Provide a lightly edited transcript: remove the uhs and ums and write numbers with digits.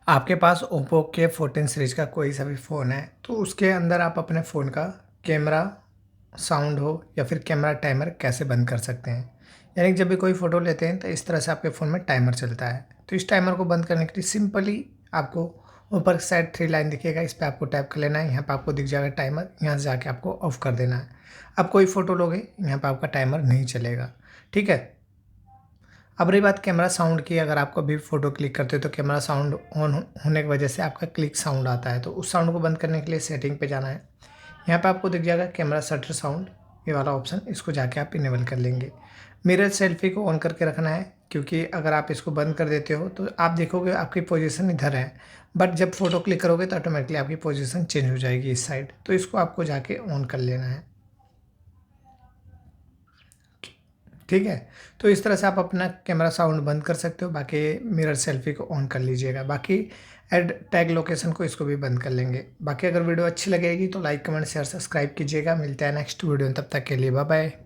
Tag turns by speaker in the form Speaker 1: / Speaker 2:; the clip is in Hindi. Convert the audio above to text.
Speaker 1: आपके पास ओप्पो के 14 सीरीज का कोई सा भी फ़ोन है तो उसके अंदर आप अपने फ़ोन का कैमरा साउंड हो या फिर कैमरा टाइमर कैसे बंद कर सकते हैं। यानी कि जब भी कोई फ़ोटो लेते हैं तो इस तरह से आपके फ़ोन में टाइमर चलता है। तो इस टाइमर को बंद करने के लिए सिंपली आपको ऊपर की साइड 3 लाइन दिखेगा, इस पे आपको टैप कर लेना है। यहाँ पे आपको दिख जाएगा टाइमर, यहाँ से जाके आपको ऑफ कर देना है। अब कोई फ़ोटो लोगे यहाँ पे आपका टाइमर नहीं चलेगा। ठीक है। अब रही बात कैमरा साउंड की, अगर आप कभी फ़ोटो क्लिक करते हो तो कैमरा साउंड ऑन होने की वजह से आपका क्लिक साउंड आता है, तो उस साउंड को बंद करने के लिए सेटिंग पे जाना है। यहाँ पे आपको दिख जाएगा कैमरा शटर साउंड, ये वाला ऑप्शन, इसको जाके आप इनेबल कर लेंगे। मिरर सेल्फी को ऑन करके रखना है, क्योंकि अगर आप इसको बंद कर देते हो तो आप देखोगे आपकी पोजीशन इधर है, बट जब फ़ोटो क्लिक करोगे तो ऑटोमेटिकली आपकी पोजीशन चेंज हो जाएगी इस साइड, तो इसको आपको जाके ऑन कर लेना है। ठीक है। तो इस तरह से आप अपना कैमरा साउंड बंद कर सकते हो। बाकी मिरर सेल्फी को ऑन कर लीजिएगा। बाकी ऐड टैग लोकेशन को, इसको भी बंद कर लेंगे। बाकी अगर वीडियो अच्छी लगेगी तो लाइक कमेंट शेयर सब्सक्राइब कीजिएगा। मिलते हैं नेक्स्ट वीडियो में, तब तक के लिए बाय बाय।